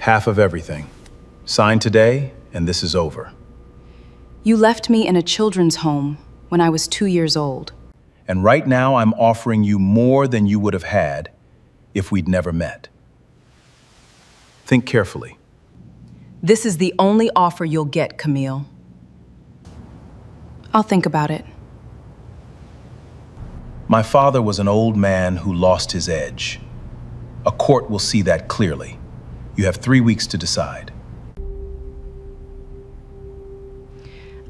Half of everything. Sign today, and this is over. You left me in a children's home when I was 2 years old. And right now, I'm offering you more than you would have had if we'd never met. Think carefully. This is the only offer you'll get, Camille. I'll think about it. My father was an old man who lost his edge. A court will see that clearly. You have 3 weeks to decide.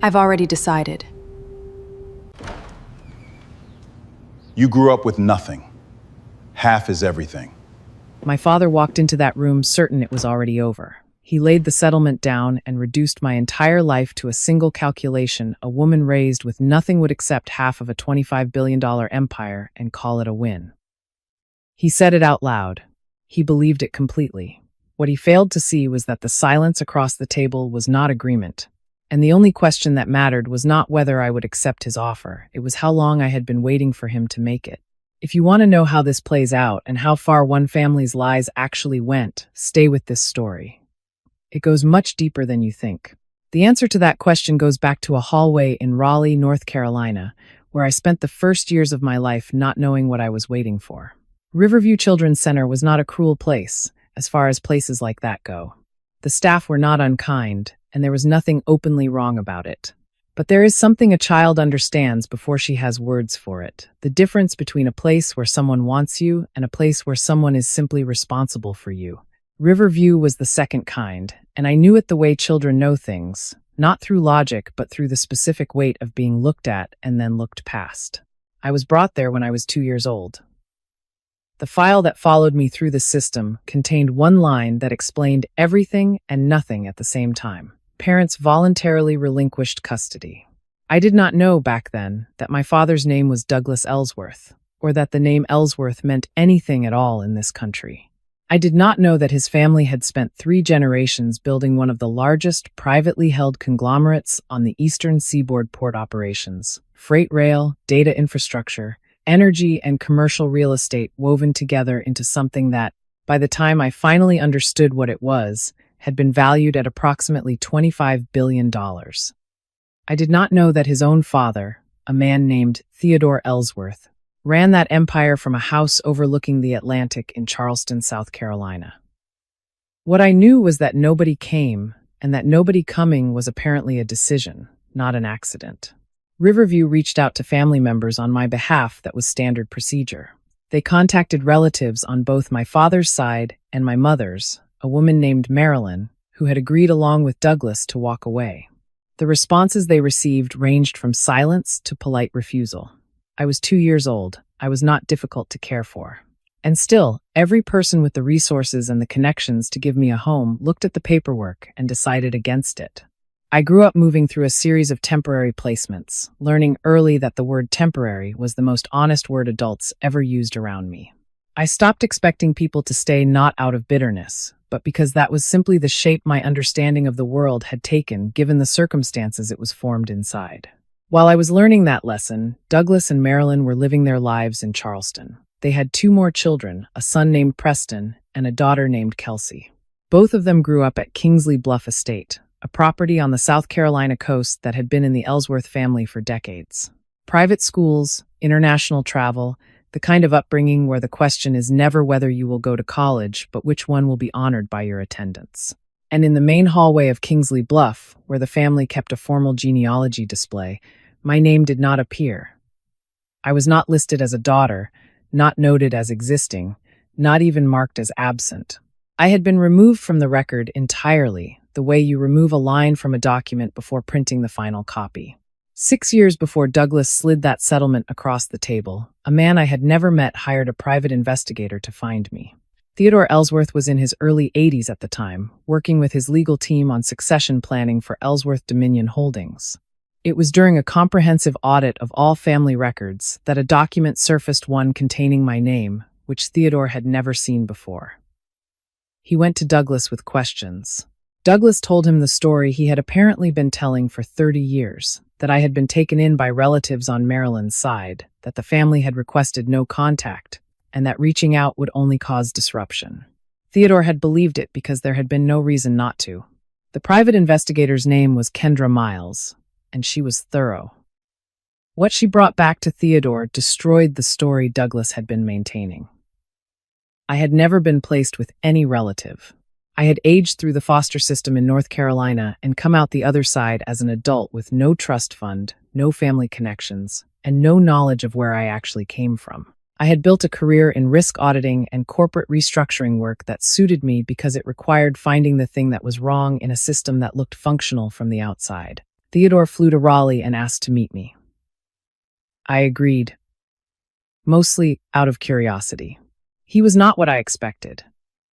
I've already decided. You grew up with nothing. Half is everything. My father walked into that room certain it was already over. He laid the settlement down and reduced my entire life to a single calculation a woman raised with nothing would accept half of a $25 billion empire and call it a win. He said it out loud. He believed it completely. What he failed to see was that the silence across the table was not agreement. And the only question that mattered was not whether I would accept his offer. It was how long I had been waiting for him to make it. If you want to know how this plays out and how far one family's lies actually went, stay with this story. It goes much deeper than you think. The answer to that question goes back to a hallway in Raleigh, North Carolina, where I spent the first years of my life not knowing what I was waiting for. Riverview Children's Center was not a cruel place, as far as places like that go. The staff were not unkind, and there was nothing openly wrong about it. But there is something a child understands before she has words for it. The difference between a place where someone wants you and a place where someone is simply responsible for you. Riverview was the second kind, and I knew it the way children know things, not through logic, but through the specific weight of being looked at and then looked past. I was brought there when I was 2 years old. The file that followed me through the system contained one line that explained everything and nothing at the same time. Parents voluntarily relinquished custody. I did not know back then that my father's name was Douglas Ellsworth, or that the name Ellsworth meant anything at all in this country. I did not know that his family had spent 3 generations building one of the largest privately held conglomerates on the eastern seaboard port operations, freight rail, data infrastructure, energy, and commercial real estate woven together into something that, by the time I finally understood what it was, had been valued at approximately $25 billion. I did not know that his own father, a man named Theodore Ellsworth, ran that empire from a house overlooking the Atlantic in Charleston, South Carolina. What I knew was that nobody came, and that nobody coming was apparently a decision, not an accident. Riverview reached out to family members on my behalf. That was standard procedure. They contacted relatives on both my father's side and my mother's, a woman named Marilyn, who had agreed along with Douglas to walk away. The responses they received ranged from silence to polite refusal. I was 2 years old. I was not difficult to care for. And still, every person with the resources and the connections to give me a home looked at the paperwork and decided against it. I grew up moving through a series of temporary placements, learning early that the word temporary was the most honest word adults ever used around me. I stopped expecting people to stay not out of bitterness, but because that was simply the shape my understanding of the world had taken given the circumstances it was formed inside. While I was learning that lesson, Douglas and Marilyn were living their lives in Charleston. They had 2 more children, a son named Preston and a daughter named Kelsey. Both of them grew up at Kingsley Bluff Estate, a property on the South Carolina coast that had been in the Ellsworth family for decades. Private schools, international travel, the kind of upbringing where the question is never whether you will go to college, but which one will be honored by your attendance. And in the main hallway of Kingsley Bluff, where the family kept a formal genealogy display, my name did not appear. I was not listed as a daughter, not noted as existing, not even marked as absent. I had been removed from the record entirely, the way you remove a line from a document before printing the final copy. 6 years before Douglas slid that settlement across the table, a man I had never met hired a private investigator to find me. Theodore Ellsworth was in his early 80s at the time, working with his legal team on succession planning for Ellsworth Dominion Holdings. It was during a comprehensive audit of all family records that a document surfaced, one containing my name, which Theodore had never seen before. He went to Douglas with questions. Douglas told him the story he had apparently been telling for 30 years, that I had been taken in by relatives on Marilyn's side, that the family had requested no contact, and that reaching out would only cause disruption. Theodore had believed it because there had been no reason not to. The private investigator's name was Kendra Miles, and she was thorough. What she brought back to Theodore destroyed the story Douglas had been maintaining. I had never been placed with any relative. I had aged through the foster system in North Carolina and come out the other side as an adult with no trust fund, no family connections, and no knowledge of where I actually came from. I had built a career in risk auditing and corporate restructuring work that suited me because it required finding the thing that was wrong in a system that looked functional from the outside. Theodore flew to Raleigh and asked to meet me. I agreed, mostly out of curiosity. He was not what I expected.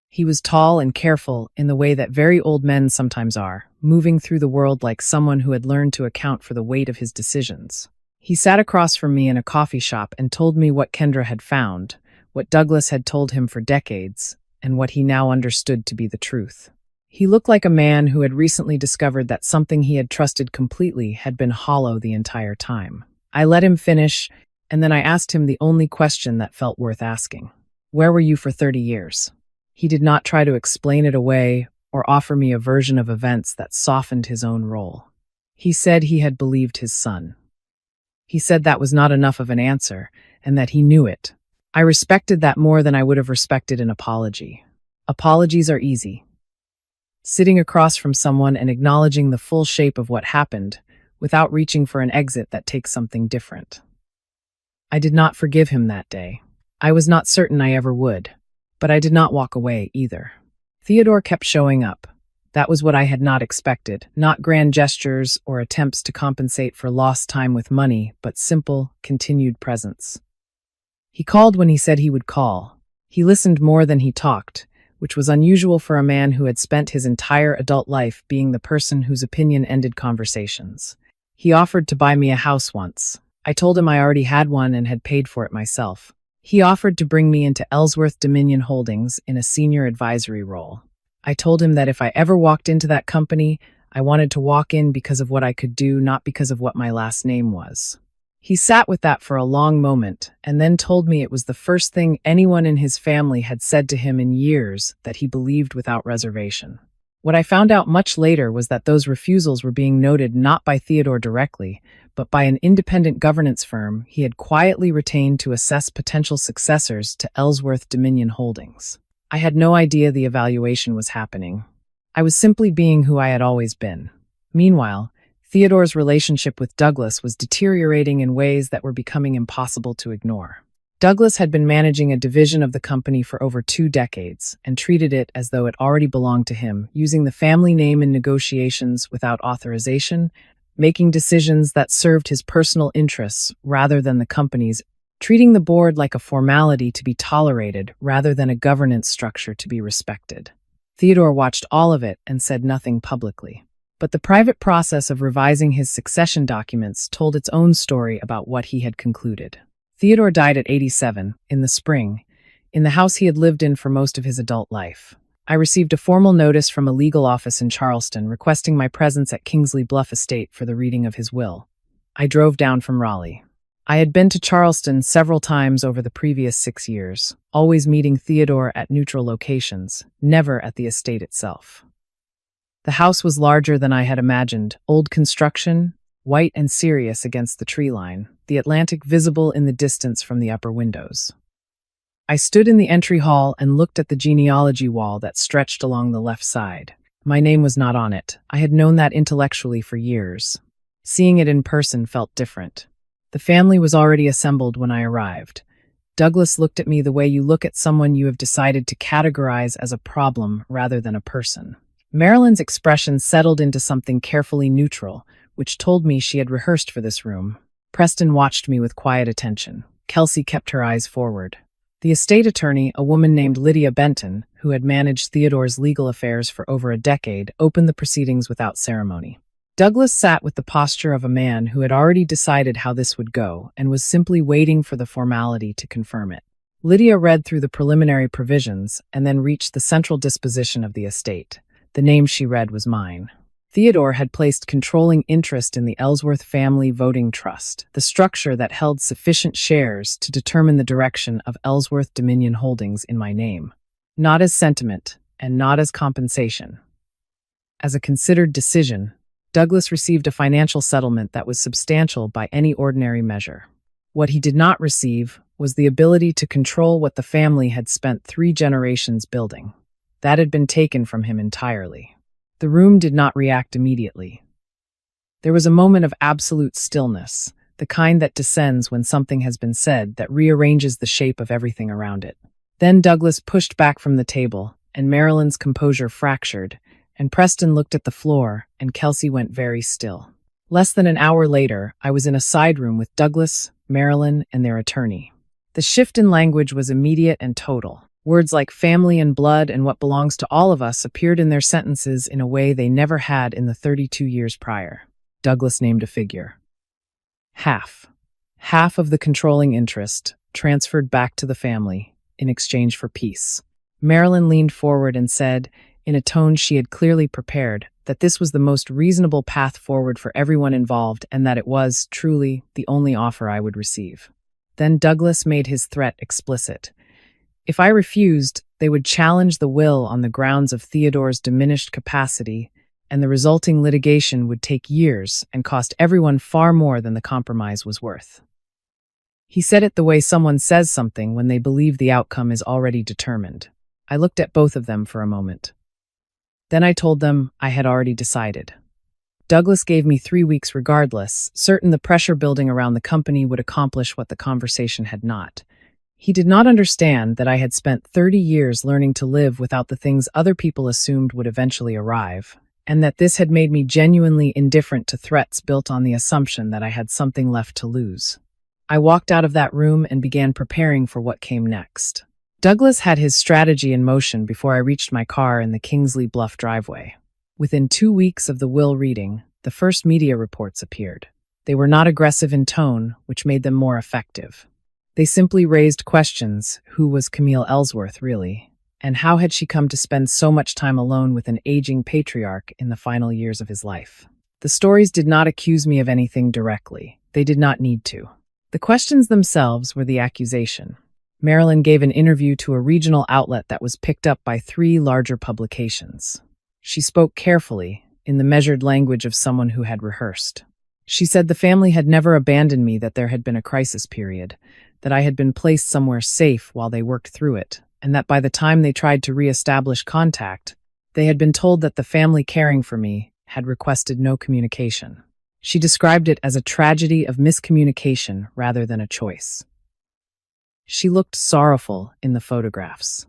He was tall and careful in the way that very old men sometimes are, moving through the world like someone who had learned to account for the weight of his decisions. He sat across from me in a coffee shop and told me what Kendra had found, what Douglas had told him for decades, and what he now understood to be the truth. He looked like a man who had recently discovered that something he had trusted completely had been hollow the entire time. I let him finish, and then I asked him the only question that felt worth asking. Where were you for 30 years? He did not try to explain it away or offer me a version of events that softened his own role. He said he had believed his son. He said that was not enough of an answer, and that he knew it. I respected that more than I would have respected an apology. Apologies are easy. Sitting across from someone and acknowledging the full shape of what happened, without reaching for an exit that takes something different. I did not forgive him that day. I was not certain I ever would, but I did not walk away either. Theodore kept showing up. That was what I had not expected, not grand gestures or attempts to compensate for lost time with money, but simple, continued presence. He called when he said he would call. He listened more than he talked, which was unusual for a man who had spent his entire adult life being the person whose opinion ended conversations. He offered to buy me a house once. I told him I already had one and had paid for it myself. He offered to bring me into Ellsworth Dominion Holdings in a senior advisory role. I told him that if I ever walked into that company, I wanted to walk in because of what I could do, not because of what my last name was. He sat with that for a long moment and then told me it was the first thing anyone in his family had said to him in years that he believed without reservation. What I found out much later was that those refusals were being noted not by Theodore directly, but by an independent governance firm he had quietly retained to assess potential successors to Ellsworth Dominion Holdings. I had no idea the evaluation was happening. I was simply being who I had always been. Meanwhile, Theodore's relationship with Douglas was deteriorating in ways that were becoming impossible to ignore. Douglas had been managing a division of the company for over 2 decades and treated it as though it already belonged to him, using the family name in negotiations without authorization, making decisions that served his personal interests rather than the company's, treating the board like a formality to be tolerated rather than a governance structure to be respected. Theodore watched all of it and said nothing publicly. But the private process of revising his succession documents told its own story about what he had concluded. Theodore died at 87, in the spring, in the house he had lived in for most of his adult life. I received a formal notice from a legal office in Charleston requesting my presence at Kingsley Bluff Estate for the reading of his will. I drove down from Raleigh. I had been to Charleston several times over the previous 6 years, always meeting Theodore at neutral locations, never at the estate itself. The house was larger than I had imagined, old construction, white and serious against the tree line, the Atlantic visible in the distance from the upper windows. I stood in the entry hall and looked at the genealogy wall that stretched along the left side. My name was not on it. I had known that intellectually for years. Seeing it in person felt different. The family was already assembled when I arrived. Douglas looked at me the way you look at someone you have decided to categorize as a problem rather than a person. Marilyn's expression settled into something carefully neutral, which told me she had rehearsed for this room. Preston watched me with quiet attention. Kelsey kept her eyes forward. The estate attorney, a woman named Lydia Benton, who had managed Theodore's legal affairs for over a decade, opened the proceedings without ceremony. Douglas sat with the posture of a man who had already decided how this would go and was simply waiting for the formality to confirm it. Lydia read through the preliminary provisions and then reached the central disposition of the estate. The name she read was mine. Theodore had placed controlling interest in the Ellsworth Family Voting Trust, the structure that held sufficient shares to determine the direction of Ellsworth Dominion Holdings in my name. not as sentiment, and not as compensation. As a considered decision, Douglas received a financial settlement that was substantial by any ordinary measure. What he did not receive was the ability to control what the family had spent 3 generations building. That had been taken from him entirely. The room did not react immediately. There was a moment of absolute stillness, the kind that descends when something has been said that rearranges the shape of everything around it. Then Douglas pushed back from the table, and Marilyn's composure fractured, and Preston looked at the floor, and Kelsey went very still. Less than an hour later, I was in a side room with Douglas, Marilyn, and their attorney. The shift in language was immediate and total. Words like family and blood and what belongs to all of us appeared in their sentences in a way they never had in the 32 years prior. Douglas named a figure. Half. Half of the controlling interest transferred back to the family in exchange for peace. Marilyn leaned forward and said, in a tone she had clearly prepared, that this was the most reasonable path forward for everyone involved and that it was, truly, the only offer I would receive. Then Douglas made his threat explicit. If I refused, they would challenge the will on the grounds of Theodore's diminished capacity, and the resulting litigation would take years and cost everyone far more than the compromise was worth. He said it the way someone says something when they believe the outcome is already determined. I looked at both of them for a moment. Then I told them I had already decided. Douglas gave me 3 weeks regardless, certain the pressure building around the company would accomplish what the conversation had not. He did not understand that I had spent 30 years learning to live without the things other people assumed would eventually arrive, and that this had made me genuinely indifferent to threats built on the assumption that I had something left to lose. I walked out of that room and began preparing for what came next. Douglas had his strategy in motion before I reached my car in the Kingsley Bluff driveway. Within 2 weeks of the will reading, the first media reports appeared. They were not aggressive in tone, which made them more effective. They simply raised questions: who was Camille Ellsworth, really? And how had she come to spend so much time alone with an aging patriarch in the final years of his life? The stories did not accuse me of anything directly. They did not need to. The questions themselves were the accusation. Marilyn gave an interview to a regional outlet that was picked up by 3 larger publications. She spoke carefully, in the measured language of someone who had rehearsed. She said the family had never abandoned me, that there had been a crisis period, that I had been placed somewhere safe while they worked through it, and that by the time they tried to re-establish contact, they had been told that the family caring for me had requested no communication. She described it as a tragedy of miscommunication rather than a choice. She looked sorrowful in the photographs.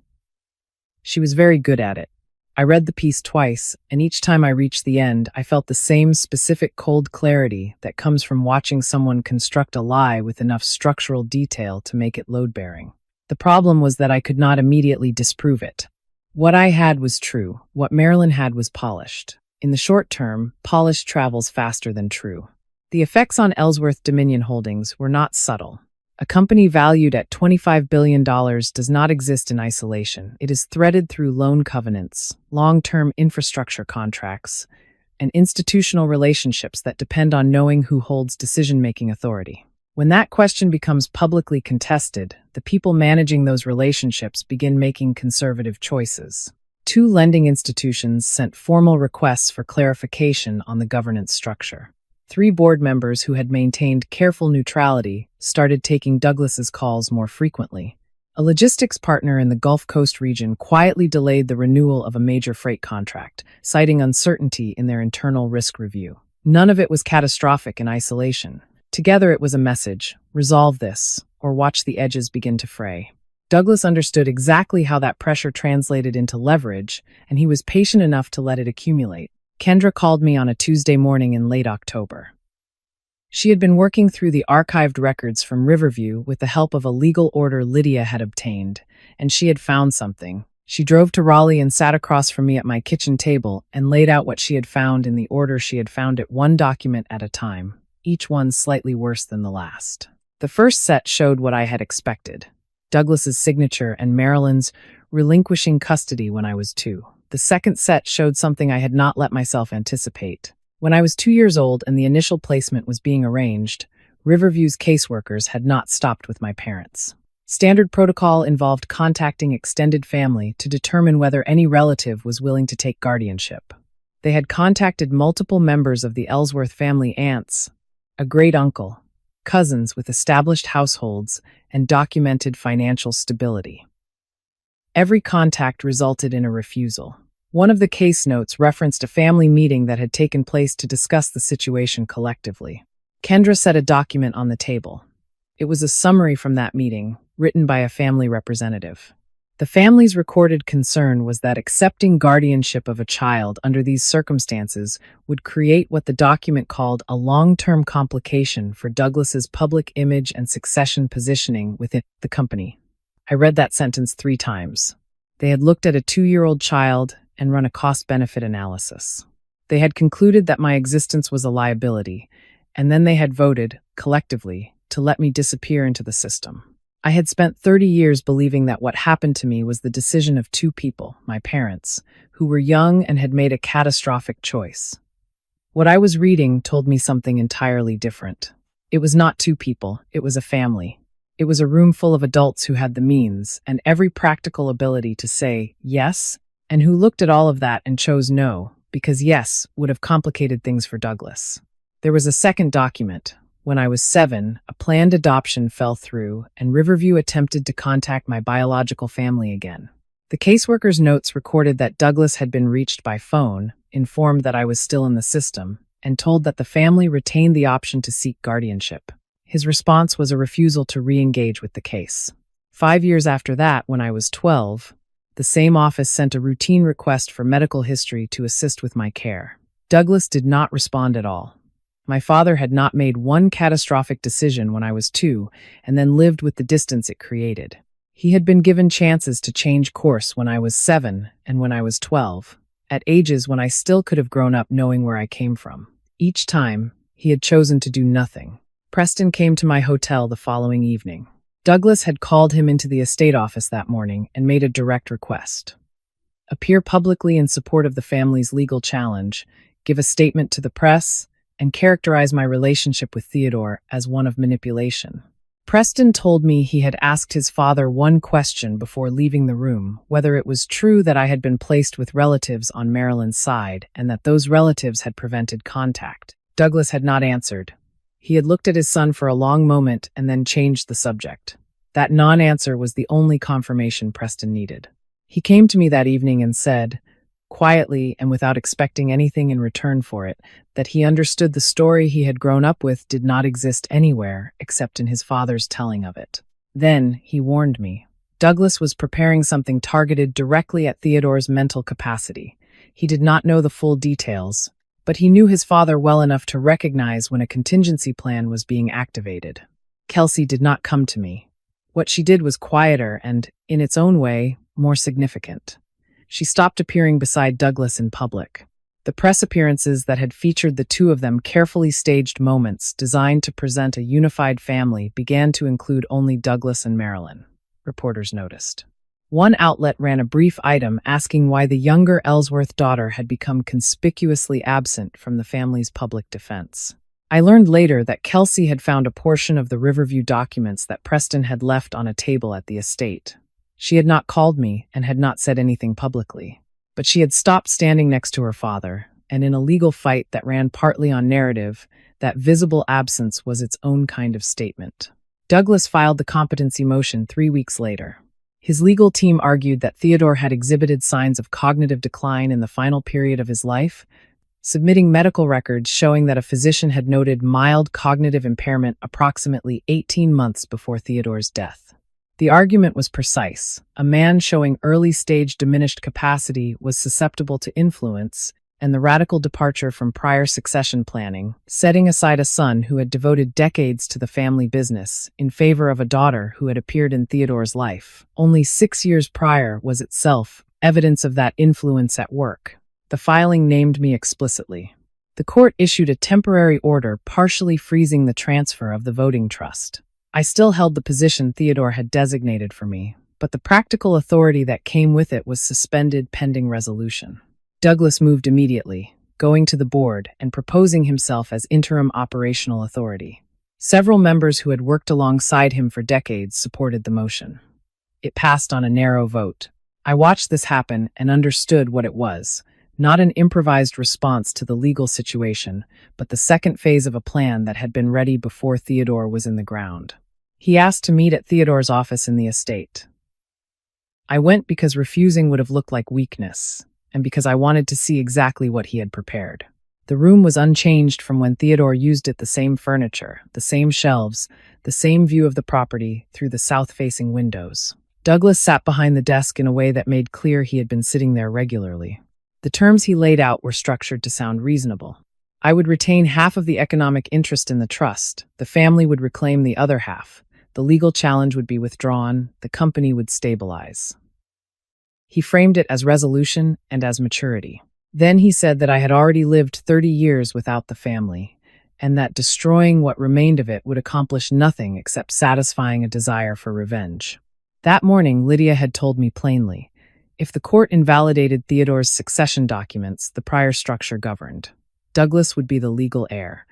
She was very good at it. I read the piece twice, and each time I reached the end, I felt the same specific cold clarity that comes from watching someone construct a lie with enough structural detail to make it load-bearing. The problem was that I could not immediately disprove it. What I had was true. What Marilyn had was polished. In the short term, polish travels faster than true. The effects on Ellsworth Dominion Holdings were not subtle. A company valued at $25 billion does not exist in isolation. It is threaded through loan covenants, long-term infrastructure contracts, and institutional relationships that depend on knowing who holds decision-making authority. When that question becomes publicly contested, the people managing those relationships begin making conservative choices. 2 lending institutions sent formal requests for clarification on the governance structure. 3 board members who had maintained careful neutrality started taking Douglas's calls more frequently. A logistics partner in the Gulf Coast region quietly delayed the renewal of a major freight contract, citing uncertainty in their internal risk review. None of it was catastrophic in isolation. Together it was a message: resolve this, or watch the edges begin to fray. Douglas understood exactly how that pressure translated into leverage, and he was patient enough to let it accumulate. Kendra called me on a Tuesday morning in late October. She had been working through the archived records from Riverview with the help of a legal order Lydia had obtained, and she had found something. She drove to Raleigh and sat across from me at my kitchen table and laid out what she had found in the order she had found it, 1 document at a time, each one slightly worse than the last. The first set showed what I had expected: Douglas's signature and Marilyn's relinquishing custody when I was 2. The second set showed something I had not let myself anticipate. When I was 2 years old and the initial placement was being arranged, Riverview's caseworkers had not stopped with my parents. Standard protocol involved contacting extended family to determine whether any relative was willing to take guardianship. They had contacted multiple members of the Ellsworth family: aunts, a great uncle, cousins with established households and documented financial stability. Every contact resulted in a refusal. One of the case notes referenced a family meeting that had taken place to discuss the situation collectively. Kendra set a document on the table. It was a summary from that meeting, written by a family representative. The family's recorded concern was that accepting guardianship of a child under these circumstances would create what the document called a long-term complication for Douglas's public image and succession positioning within the company. I read that sentence 3 times. They had looked at a 2-year-old child and run a cost-benefit analysis. They had concluded that my existence was a liability, and then they had voted, collectively, to let me disappear into the system. I had spent 30 years believing that what happened to me was the decision of 2 people, my parents, who were young and had made a catastrophic choice. What I was reading told me something entirely different. It was not 2 people, it was a family. It was a room full of adults who had the means and every practical ability to say yes, and who looked at all of that and chose no, because yes would have complicated things for Douglas. There was a second document. When I was 7, a planned adoption fell through, and Riverview attempted to contact my biological family again. The caseworker's notes recorded that Douglas had been reached by phone, informed that I was still in the system, and told that the family retained the option to seek guardianship. His response was a refusal to re-engage with the case. 5 years after that, when I was 12, the same office sent a routine request for medical history to assist with my care. Douglas did not respond at all. My father had not made one catastrophic decision when I was 2, and then lived with the distance it created. He had been given chances to change course when I was 7 and when I was 12, at ages when I still could have grown up knowing where I came from. Each time, he had chosen to do nothing. Preston came to my hotel the following evening. Douglas had called him into the estate office that morning and made a direct request. Appear publicly in support of the family's legal challenge, give a statement to the press, and characterize my relationship with Theodore as one of manipulation. Preston told me he had asked his father one question before leaving the room, whether it was true that I had been placed with relatives on Marilyn's side and that those relatives had prevented contact. Douglas had not answered. He had looked at his son for a long moment and then changed the subject. That non-answer was the only confirmation Preston needed. He came to me that evening and said, quietly and without expecting anything in return for it, that he understood the story he had grown up with did not exist anywhere except in his father's telling of it. Then he warned me. Douglas was preparing something targeted directly at Theodore's mental capacity. He did not know the full details, but he knew his father well enough to recognize when a contingency plan was being activated. Kelsey did not come to me. What she did was quieter and, in its own way, more significant. She stopped appearing beside Douglas in public. The press appearances that had featured the 2 of them carefully staged moments designed to present a unified family began to include only Douglas and Marilyn, reporters noticed. One outlet ran a brief item asking why the younger Ellsworth daughter had become conspicuously absent from the family's public defense. I learned later that Kelsey had found a portion of the Riverview documents that Preston had left on a table at the estate. She had not called me and had not said anything publicly, but she had stopped standing next to her father, and in a legal fight that ran partly on narrative, that visible absence was its own kind of statement. Douglas filed the competency motion 3 weeks later. His legal team argued that Theodore had exhibited signs of cognitive decline in the final period of his life, submitting medical records showing that a physician had noted mild cognitive impairment approximately 18 months before Theodore's death. The argument was precise. A man showing early-stage diminished capacity was susceptible to influence, and the radical departure from prior succession planning, setting aside a son who had devoted decades to the family business in favor of a daughter who had appeared in Theodore's life only 6 years prior, was itself evidence of that influence at work. The filing named me explicitly. The court issued a temporary order partially freezing the transfer of the voting trust. I still held the position Theodore had designated for me, but the practical authority that came with it was suspended pending resolution. Douglas moved immediately, going to the board and proposing himself as interim operational authority. Several members who had worked alongside him for decades supported the motion. It passed on a narrow vote. I watched this happen and understood what it was. Not an improvised response to the legal situation, but the second phase of a plan that had been ready before Theodore was in the ground. He asked to meet at Theodore's office in the estate. I went because refusing would have looked like weakness, and because I wanted to see exactly what he had prepared. The room was unchanged from when Theodore used it, the same furniture, the same shelves, the same view of the property through the south-facing windows. Douglas sat behind the desk in a way that made clear he had been sitting there regularly. The terms he laid out were structured to sound reasonable. I would retain half of the economic interest in the trust, the family would reclaim the other half, the legal challenge would be withdrawn, the company would stabilize. He framed it as resolution and as maturity. Then he said that I had already lived 30 years without the family, and that destroying what remained of it would accomplish nothing except satisfying a desire for revenge. That morning, Lydia had told me plainly, if the court invalidated Theodore's succession documents, the prior structure governed. Douglas would be the legal heir,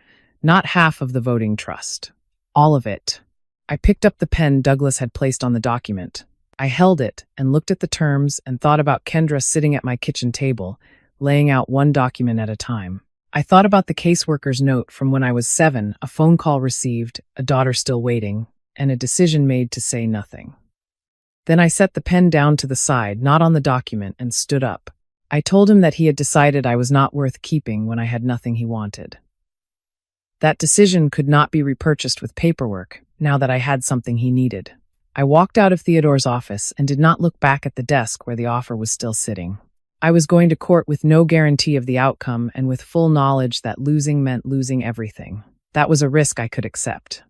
not half of the voting trust. All of it. I picked up the pen Douglas had placed on the document. I held it and looked at the terms and thought about Kendra sitting at my kitchen table, laying out one document at a time. I thought about the caseworker's note from when I was 7, a phone call received, a daughter still waiting, and a decision made to say nothing. Then I set the pen down to the side, not on the document, and stood up. I told him that he had decided I was not worth keeping when I had nothing he wanted. That decision could not be repurchased with paperwork, now that I had something he needed. I walked out of Theodore's office and did not look back at the desk where the offer was still sitting. I was going to court with no guarantee of the outcome and with full knowledge that losing meant losing everything. That was a risk I could accept.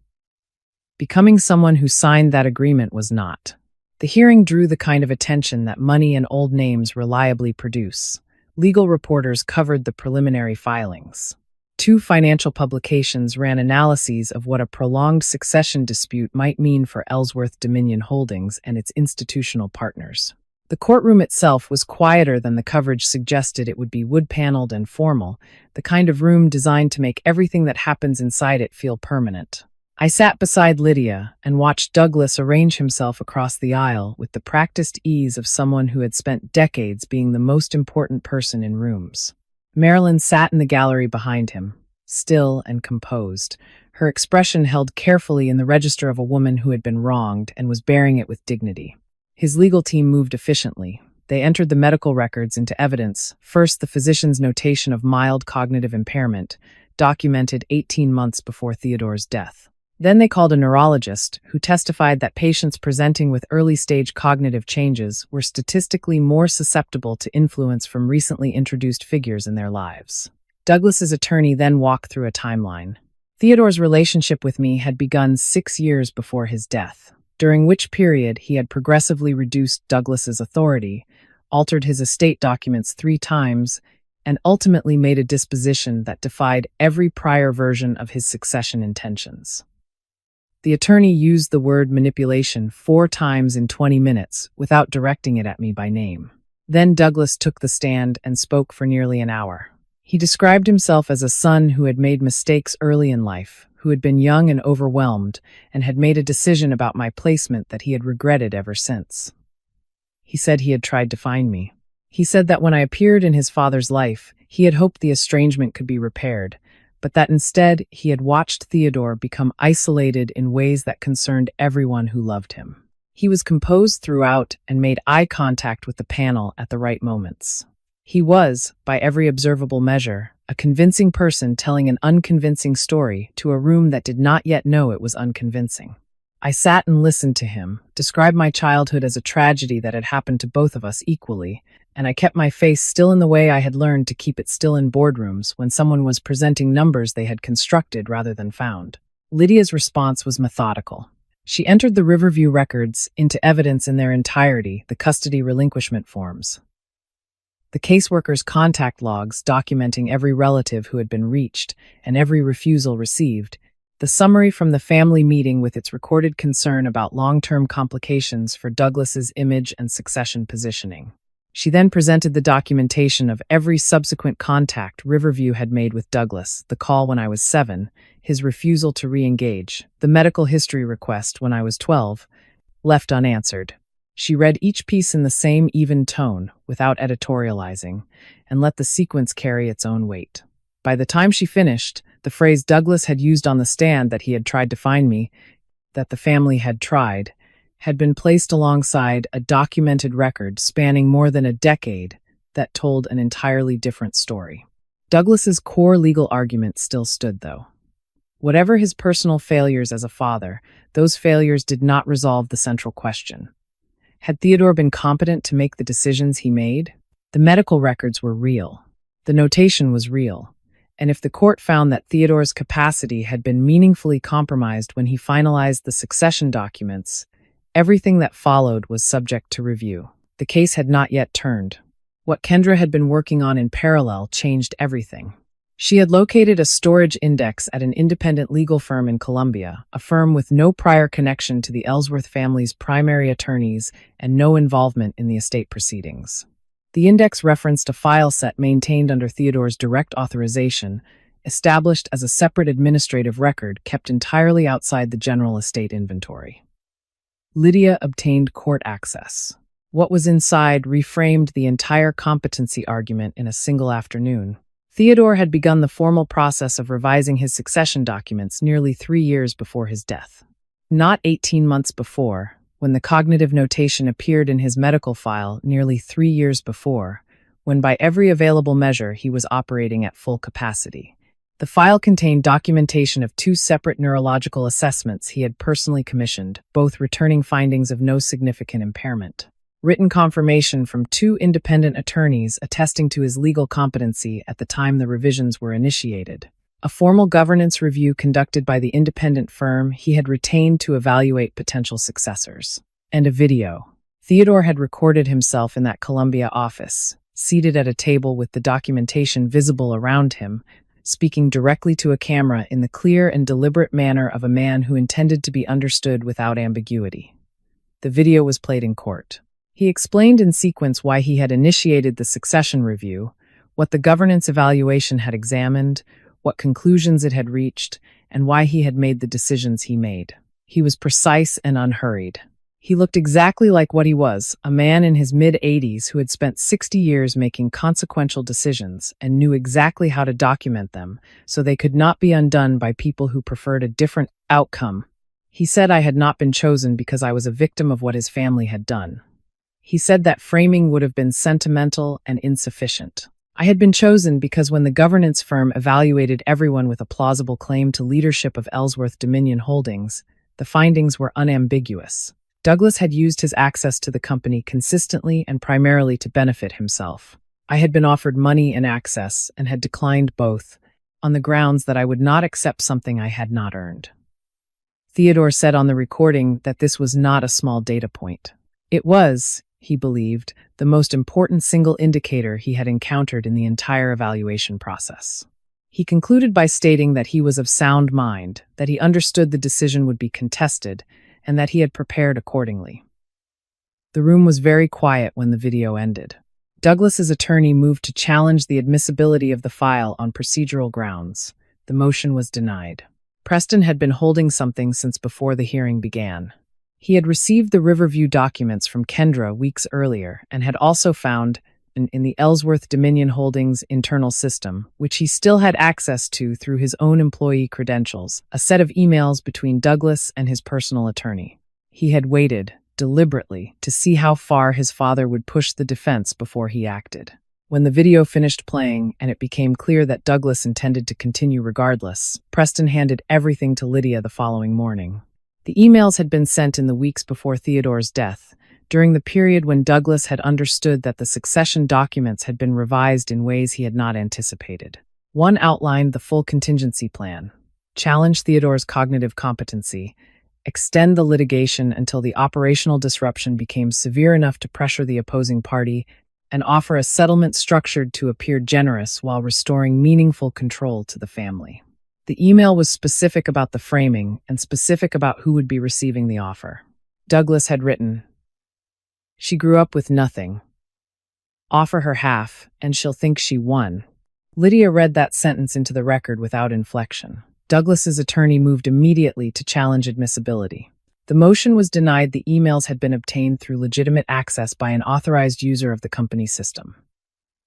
Becoming someone who signed that agreement was not. The hearing drew the kind of attention that money and old names reliably produce. Legal reporters covered the preliminary filings. 2 financial publications ran analyses of what a prolonged succession dispute might mean for Ellsworth Dominion Holdings and its institutional partners. The courtroom itself was quieter than the coverage suggested. It would be wood-paneled and formal, the kind of room designed to make everything that happens inside it feel permanent. I sat beside Lydia and watched Douglas arrange himself across the aisle with the practiced ease of someone who had spent decades being the most important person in rooms. Marilyn sat in the gallery behind him, still and composed, her expression held carefully in the register of a woman who had been wronged and was bearing it with dignity. His legal team moved efficiently. They entered the medical records into evidence, first the physician's notation of mild cognitive impairment, documented 18 months before Theodore's death. Then they called a neurologist, who testified that patients presenting with early-stage cognitive changes were statistically more susceptible to influence from recently introduced figures in their lives. Douglas's attorney then walked through a timeline. Theodore's relationship with me had begun 6 years before his death, during which period he had progressively reduced Douglas's authority, altered his estate documents 3 times, and ultimately made a disposition that defied every prior version of his succession intentions. The attorney used the word manipulation 4 times in 20 minutes without directing it at me by name. Then Douglas took the stand and spoke for nearly an hour. He described himself as a son who had made mistakes early in life, who had been young and overwhelmed, and had made a decision about my placement that he had regretted ever since. He said he had tried to find me. He said that when I appeared in his father's life, he had hoped the estrangement could be repaired, but that instead he had watched Theodore become isolated in ways that concerned everyone who loved him. He was composed throughout and made eye contact with the panel at the right moments. He was, by every observable measure, a convincing person telling an unconvincing story to a room that did not yet know it was unconvincing. I sat and listened to him, describe my childhood as a tragedy that had happened to both of us equally, and I kept my face still in the way I had learned to keep it still in boardrooms when someone was presenting numbers they had constructed rather than found. Lydia's response was methodical. She entered the Riverview records into evidence in their entirety, the custody relinquishment forms, the caseworker's contact logs documenting every relative who had been reached and every refusal received, the summary from the family meeting with its recorded concern about long-term complications for Douglas's image and succession positioning. She then presented the documentation of every subsequent contact Riverview had made with Douglas, the call when I was 7, his refusal to re-engage, the medical history request when I was 12, left unanswered. She read each piece in the same even tone, without editorializing, and let the sequence carry its own weight. By the time she finished, the phrase Douglas had used on the stand that he had tried to find me, that the family had tried, had been placed alongside a documented record spanning more than a decade that told an entirely different story. Douglas's core legal argument still stood, though. Whatever his personal failures as a father, those failures did not resolve the central question. Had Theodore been competent to make the decisions he made? The medical records were real. The notation was real. And if the court found that Theodore's capacity had been meaningfully compromised when he finalized the succession documents, everything that followed was subject to review. The case had not yet turned. What Kendra had been working on in parallel changed everything. She had located a storage index at an independent legal firm in Columbia, a firm with no prior connection to the Ellsworth family's primary attorneys and no involvement in the estate proceedings. The index referenced a file set maintained under Theodore's direct authorization, established as a separate administrative record kept entirely outside the general estate inventory. Lydia obtained court access. What was inside reframed the entire competency argument in a single afternoon. Theodore had begun the formal process of revising his succession documents nearly 3 years before his death. Not 18 months before, when the cognitive notation appeared in his medical file nearly 3 years before, when by every available measure he was operating at full capacity. The file contained documentation of 2 separate neurological assessments he had personally commissioned, both returning findings of no significant impairment. Written confirmation from 2 independent attorneys attesting to his legal competency at the time the revisions were initiated. A formal governance review conducted by the independent firm he had retained to evaluate potential successors. And a video. Theodore had recorded himself in that Columbia office, seated at a table with the documentation visible around him, speaking directly to a camera in the clear and deliberate manner of a man who intended to be understood without ambiguity. The video was played in court. He explained in sequence why he had initiated the succession review, what the governance evaluation had examined, what conclusions it had reached, and why he had made the decisions he made. He was precise and unhurried. He looked exactly like what he was, a man in his mid-80s who had spent 60 years making consequential decisions and knew exactly how to document them so they could not be undone by people who preferred a different outcome. He said I had not been chosen because I was a victim of what his family had done. He said that framing would have been sentimental and insufficient. I had been chosen because when the governance firm evaluated everyone with a plausible claim to leadership of Ellsworth Dominion Holdings, the findings were unambiguous. Douglas had used his access to the company consistently and primarily to benefit himself. I had been offered money and access and had declined both, on the grounds that I would not accept something I had not earned. Theodore said on the recording that this was not a small data point. It was, he believed, the most important single indicator he had encountered in the entire evaluation process. He concluded by stating that he was of sound mind, that he understood the decision would be contested, and that he had prepared accordingly. The room was very quiet when the video ended. Douglas's attorney moved to challenge the admissibility of the file on procedural grounds. The motion was denied. Preston had been holding something since before the hearing began. He had received the Riverview documents from Kendra weeks earlier and had also found, in the Ellsworth Dominion Holdings internal system, which he still had access to through his own employee credentials, a set of emails between Douglas and his personal attorney. He had waited, deliberately, to see how far his father would push the defense before he acted. When the video finished playing and it became clear that Douglas intended to continue regardless, Preston handed everything to Lydia the following morning. The emails had been sent in the weeks before Theodore's death, during the period when Douglas had understood that the succession documents had been revised in ways he had not anticipated. One outlined the full contingency plan, challenge Theodore's cognitive competency, extend the litigation until the operational disruption became severe enough to pressure the opposing party, and offer a settlement structured to appear generous while restoring meaningful control to the family. The email was specific about the framing and specific about who would be receiving the offer. Douglas had written, "She grew up with nothing. Offer her half, and she'll think she won. Lydia read that sentence into the record without inflection. Douglas's attorney moved immediately to challenge admissibility. The motion was denied. The emails had been obtained through legitimate access by an authorized user of the company's system.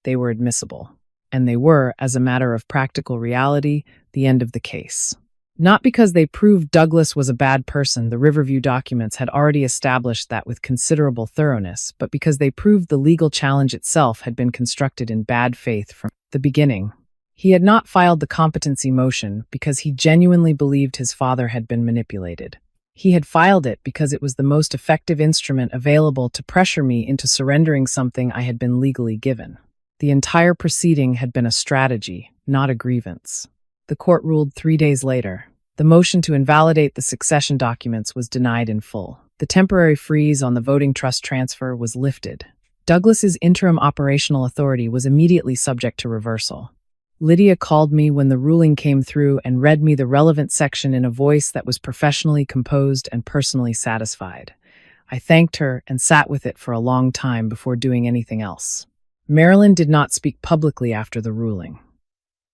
They were admissible. And they were, as a matter of practical reality, the end of the case. Not because they proved Douglas was a bad person, the Riverview documents had already established that with considerable thoroughness, but because they proved the legal challenge itself had been constructed in bad faith from the beginning. He had not filed the competency motion because he genuinely believed his father had been manipulated. He had filed it because it was the most effective instrument available to pressure me into surrendering something I had been legally given. The entire proceeding had been a strategy, not a grievance. The court ruled 3 days later. The motion to invalidate the succession documents was denied in full. The temporary freeze on the voting trust transfer was lifted. Douglas's interim operational authority was immediately subject to reversal. Lydia called me when the ruling came through and read me the relevant section in a voice that was professionally composed and personally satisfied. I thanked her and sat with it for a long time before doing anything else. Marilyn did not speak publicly after the ruling.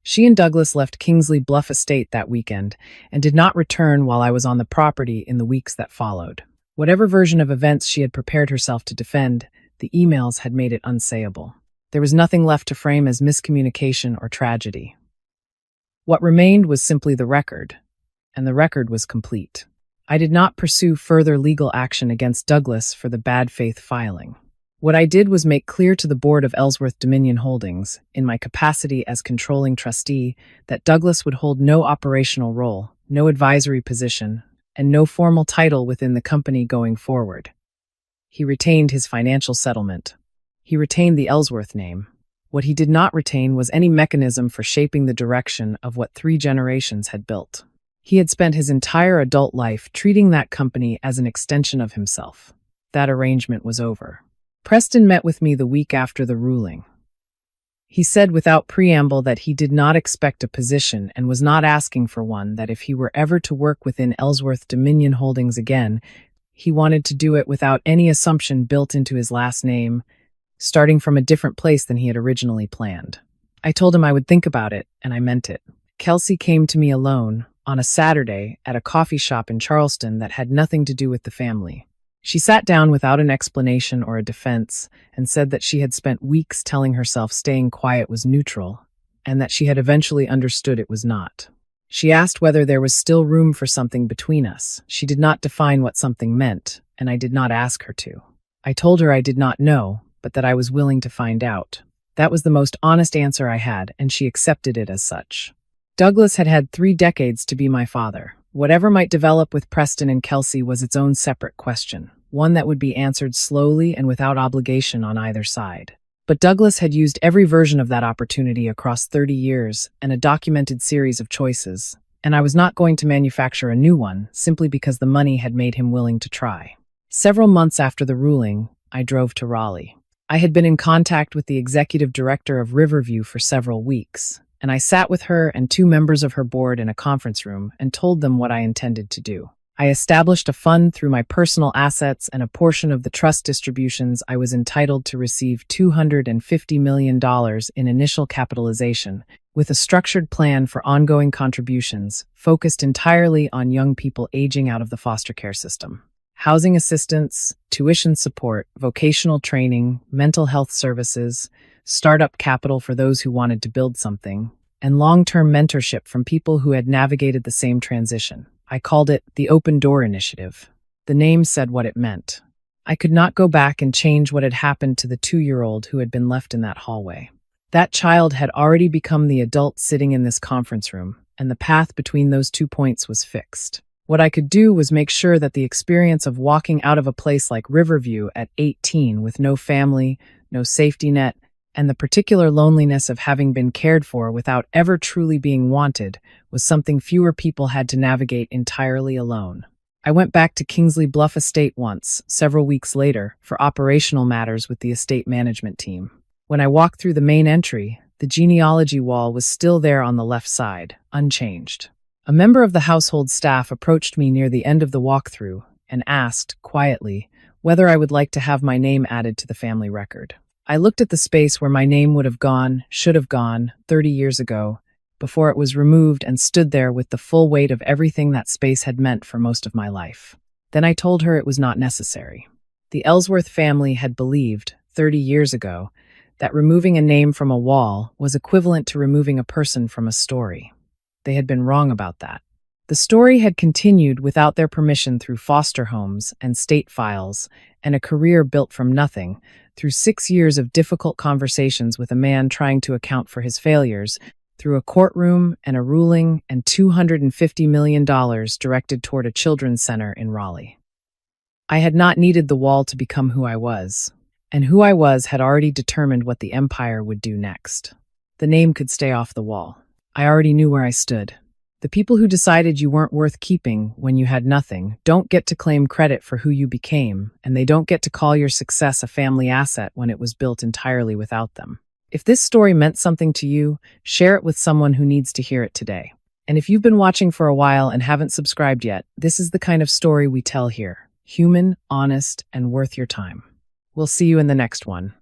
She and Douglas left Kingsley Bluff Estate that weekend and did not return while I was on the property in the weeks that followed. Whatever version of events she had prepared herself to defend, the emails had made it unsayable. There was nothing left to frame as miscommunication or tragedy. What remained was simply the record, and the record was complete. I did not pursue further legal action against Douglas for the bad faith filing. What I did was make clear to the board of Ellsworth Dominion Holdings, in my capacity as controlling trustee, that Douglas would hold no operational role, no advisory position, and no formal title within the company going forward. He retained his financial settlement. He retained the Ellsworth name. What he did not retain was any mechanism for shaping the direction of what 3 generations had built. He had spent his entire adult life treating that company as an extension of himself. That arrangement was over. Preston met with me the week after the ruling. He said without preamble that he did not expect a position and was not asking for one, that if he were ever to work within Ellsworth Dominion Holdings again, he wanted to do it without any assumption built into his last name, starting from a different place than he had originally planned. I told him I would think about it, and I meant it. Kelsey came to me alone, on a Saturday, at a coffee shop in Charleston that had nothing to do with the family. She sat down without an explanation or a defense and said that she had spent weeks telling herself staying quiet was neutral, and that she had eventually understood it was not. She asked whether there was still room for something between us. She did not define what something meant, and I did not ask her to. I told her I did not know, but that I was willing to find out. That was the most honest answer I had, and she accepted it as such. Douglas had had 3 decades to be my father. Whatever might develop with Preston and Kelsey was its own separate question, one that would be answered slowly and without obligation on either side. But Douglas had used every version of that opportunity across 30 years and a documented series of choices, and I was not going to manufacture a new one simply because the money had made him willing to try. Several months after the ruling, I drove to Raleigh. I had been in contact with the executive director of Riverview for several weeks, and I sat with her and 2 members of her board in a conference room and told them what I intended to do. I established a fund through my personal assets, and a portion of the trust distributions I was entitled to receive $250 million in initial capitalization, with a structured plan for ongoing contributions focused entirely on young people aging out of the foster care system. Housing assistance, tuition support, vocational training, mental health services, startup capital for those who wanted to build something, and long-term mentorship from people who had navigated the same transition. I called it the Open Door Initiative. The name said what it meant. I could not go back and change what had happened to the 2-year-old who had been left in that hallway. That child had already become the adult sitting in this conference room, and the path between those 2 points was fixed. What I could do was make sure that the experience of walking out of a place like Riverview at 18 with no family, no safety net, and the particular loneliness of having been cared for without ever truly being wanted was something fewer people had to navigate entirely alone. I went back to Kingsley Bluff Estate once, several weeks later, for operational matters with the estate management team. When I walked through the main entry, the genealogy wall was still there on the left side, unchanged. A member of the household staff approached me near the end of the walkthrough and asked, quietly, whether I would like to have my name added to the family record. I looked at the space where my name would have gone, should have gone, 30 years ago, before it was removed, and stood there with the full weight of everything that space had meant for most of my life. Then I told her it was not necessary. The Ellsworth family had believed, 30 years ago, that removing a name from a wall was equivalent to removing a person from a story. They had been wrong about that. The story had continued without their permission through foster homes and state files, and a career built from nothing, through 6 years of difficult conversations with a man trying to account for his failures, through a courtroom and a ruling and $250 million directed toward a children's center in Raleigh. I had not needed the wall to become who I was, and who I was had already determined what the empire would do next. The name could stay off the wall. I already knew where I stood. The people who decided you weren't worth keeping when you had nothing don't get to claim credit for who you became, and they don't get to call your success a family asset when it was built entirely without them. If this story meant something to you, share it with someone who needs to hear it today. And if you've been watching for a while and haven't subscribed yet, this is the kind of story we tell here. Human, honest, and worth your time. We'll see you in the next one.